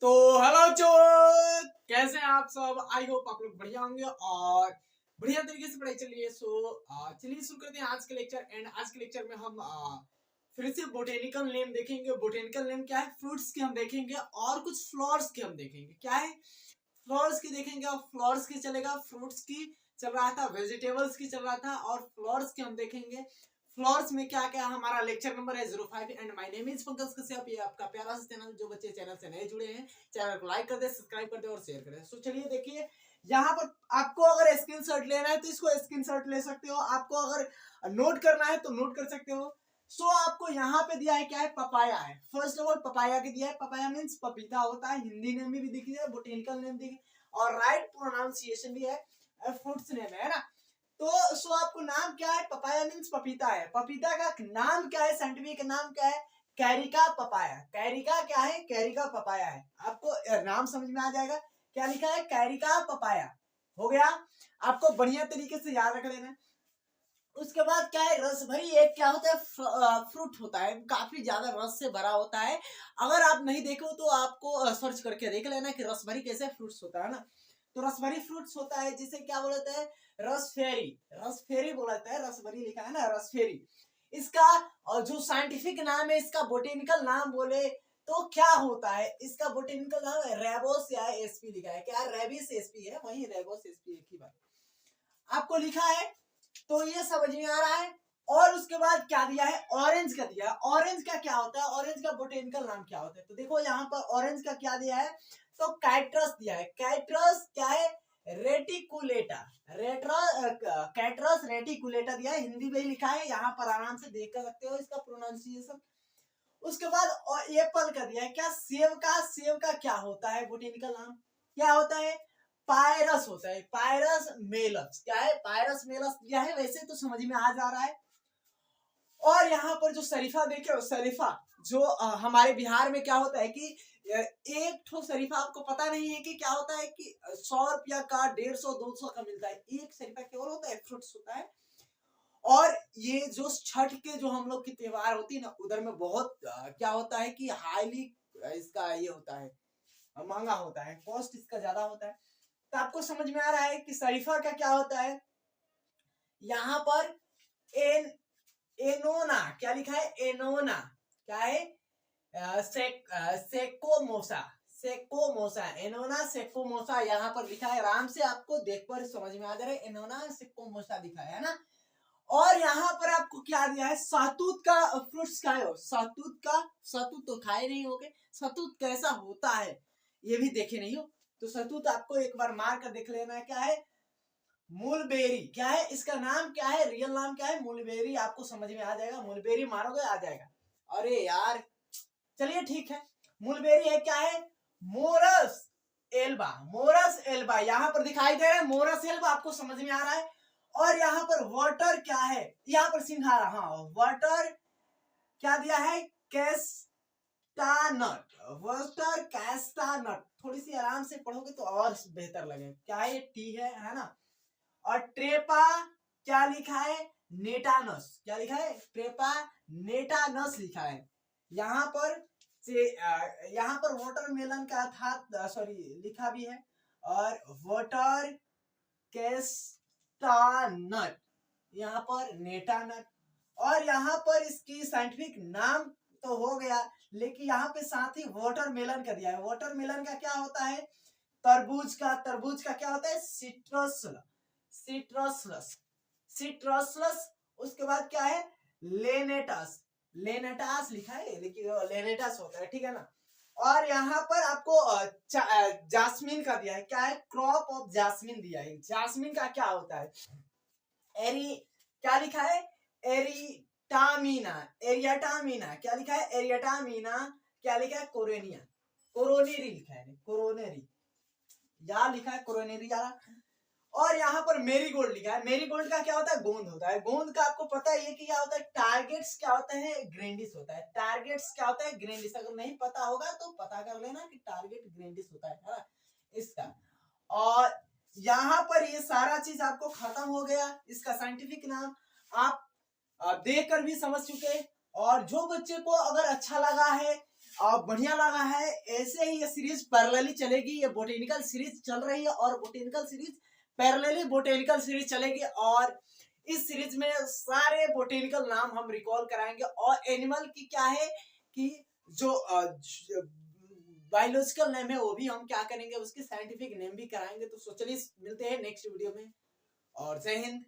तो हेलो जो कैसे हैं आप सब। आई होप आप लोग बढ़िया होंगे और बढ़िया तरीके से पढ़ाई चल रही है। चलिए शुरू करते हैं आज के लेक्चर। एंड आज के लेक्चर में हम फिर से बोटेनिकल नेम देखेंगे। बोटेनिकल नेम क्या है, फ्रूट्स के हम देखेंगे और कुछ फ्लावर्स के हम देखेंगे। क्या है, फ्लावर्स की देखेंगे और फ्लावर्स की चलेगा, फ्रूट्स की चल रहा था, वेजिटेबल्स की चल रहा था और फ्लावर्स के हम देखेंगे। फ्लोर्स में क्या क्या हमारा लेक्चर नंबर है 05 and my name is Pankaj Kashyap. ये आपका प्यारा सा चैनल, जो बच्चे चैनल से नए जुड़े हैं चैनल को लाइक कर दे, सब्सक्राइब कर दे और शेयर कर दे। सो चलिए देखिए, यहाँ पर आपको अगर स्क्रीनशॉट लेना है तो इसको स्क्रीनशॉट ले सकते हो, आपको अगर नोट करना है तो नोट कर सकते हो। सो आपको यहाँ पे दिया है क्या है, पपाया है। फर्स्ट ऑफ ऑल पपाया के दिया है, पपाया मीन्स पपीता होता है, हिंदी नेम भी दिखी है, बोटेनिकल नेम दिखी और राइट प्रोनाउंसिएशन भी है, फ्रूट्स नेम है ना। तो आपको नाम क्या है, पपाया मीन्स पपीता है। पपीता का नाम क्या है, साइंटिफिक नाम क्या है, कैरिका पपाया। कैरिका क्या है, कैरिका पपाया है। आपको नाम समझ में आ जाएगा, क्या लिखा है, कैरिका पपाया। हो गया, आपको बढ़िया तरीके से याद रख लेना। उसके बाद क्या है, रस भरी एक क्या होता है, फ्रूट होता है, काफी ज्यादा रस से भरा होता है। अगर आप नहीं देखो तो आपको सर्च करके देख लेना कि रस भरी कैसे फ्रूट्स होता है ना। तो रस भरी फ्रूट्स होता है जिसे क्या बोलते हैं, रस फेरी। रस फेरी बोलता है, रस भरी लिखा है ना, रस फेरी। इसका जो साइंटिफिक नाम है, इसका बोटेनिकल नाम बोले तो क्या होता है, इसका बोटेनिकल नाम है रेबोस या एसपी लिखा है। क्या रेबिस एसपी है, वही रेबोस एसपी एक ही बात आपको लिखा है। तो ये समझ में आ रहा है। और उसके बाद क्या दिया है, ऑरेंज का दिया है। ऑरेंज का क्या होता है, ऑरेंज का बोटेनिकल नाम क्या होता है, तो देखो यहाँ पर ऑरेंज का क्या दिया है, तो कैट्रस दिया है। कैट्रस क्या है, रेटिकुलेटा। कैट्रस रेटिकुलेटा दिया है, हिंदी में ही लिखा है, यहाँ पर आराम से देख कर सकते हो इसका प्रोनाउंसिएशन। उसके बाद एप्पल का दिया है, क्या सेब का। सेब का क्या होता है, बोटेनिकल नाम क्या होता है, पायरस होता है, पायरस मेलस। क्या है, पायरस मेलस दिया है, वैसे तो समझ में आ जा रहा है। और यहाँ पर जो शरीफा देखे, शरीफा जो हमारे बिहार में क्या होता है कि एक ठो शरीफा आपको पता नहीं है कि क्या होता है कि 100 रुपया का 150 200 का मिलता है। एक शरीफा केवल होता है, फ्रूट्स होता है। और ये जो छठ के जो हम लोग की त्योहार होती है ना, उधर में बहुत क्या होता है कि हाईली इसका ये होता है, महंगा होता है, कॉस्ट इसका ज्यादा होता है। तो आपको समझ में आ रहा है कि शरीफा का क्या होता है। यहाँ पर एनोना क्या लिखा है, एनोना क्या है, सेकोमोसा। सेकोमोसा, एनोना सेकोमोसा यहाँ पर लिखा है। आराम से आपको देख पर समझ में आ जा रहा है, एनोना सेकोमोसा दिखा है ना। और यहाँ पर आपको क्या दिया है, सहतूत का फ्रूट्स खाए हो। सहतूत का, सहतूत तो खाए नहीं होगे, सहतूत कैसा होता है ये भी देखे नहीं हो, तो सहतूत आपको एक बार मार कर देख लेना है। क्या है, मूलबेरी। क्या है, इसका नाम क्या है, रियल नाम क्या है, मूलबेरी। आपको समझ में आ जाएगा, मूलबेरी मारोगे आ जाएगा। अरे यार चलिए ठीक है, मूलबेरी है, क्या है, मोरस एल्बा। मोरस एल्बा यहाँ पर दिखाई दे रहा है, मोरस एल्बा आपको समझ में आ रहा है। और यहाँ पर वाटर क्या है, यहाँ पर सिंघाड़ा, हाँ वाटर क्या दिया है, कैस्टानट। वाटर कैस्टानट, थोड़ी सी आराम से पढ़ोगे तो और बेहतर लगे। क्या है, ये टी है ना। और ट्रेपा क्या लिखा है, नेटानस। क्या लिखा है, ट्रेपा नेटानस लिखा है। यहाँ पर से यहाँ पर वाटरमेलन का था, सॉरी लिखा भी है। और वाटर कैस्टानट, यहाँ पर नेटानट। और यहाँ पर इसकी साइंटिफिक नाम तो हो गया, लेकिन यहाँ पे साथ ही वाटरमेलन का दिया है। वाटरमेलन का क्या होता है, तरबूज का। तरबूज का क्या होता है, सिट्रस। सिट्रसलस, सिट्रसलस। उसके बाद क्या है, लेनेटास। लेनेटास लिखा है लेकिन लेनेटास होता है, ठीक है ना। और यहाँ पर आपको जास्मिन का दिया है। क्या है, क्रॉप ऑफ जास्मिन दिया है। जास्मिन का क्या होता है, एरी क्या लिखा है, एरिटामिना। एरियाटामिना क्या लिखा है, एरियाटामिना। क्या लिखा है, कोरोनिया। कोरोनेरी लिखा है, कोरोनेरी या लिखा है, कोरोनेरी यार। और यहाँ पर मेरीगोल्ड लिखा है। मेरीगोल्ड का क्या होता है, गोंद होता है। गोंद का आपको पता है कि क्या होता है, टारगेट्स क्या होता है, ग्रेंडिस होता है। टारगेट्स क्या होता है, ग्रेंडिस। अगर नहीं पता होगा तो पता कर लेना कि टारगेट ग्रेंडिस होता है ना इसका। और यहाँ पर ये सारा चीज आपको खत्म हो गया। इसका साइंटिफिक नाम आप देख कर भी समझ चुके। और जो बच्चे को अगर अच्छा लगा है बढ़िया लगा है। ऐसे ही ये सीरीज पैरेलली चलेगी, ये बोटेनिकल सीरीज चल रही है और botanical series parallelly botanical series चलेगी और इस सीरीज में सारे बोटेनिकल नाम हम रिकॉल कराएंगे और एनिमल की क्या है कि जो बायोलॉजिकल नेम है वो भी हम क्या करेंगे, उसके साइंटिफिक नेम भी कराएंगे। तो चलिए मिलते हैं नेक्स्ट वीडियो में और जय हिंद।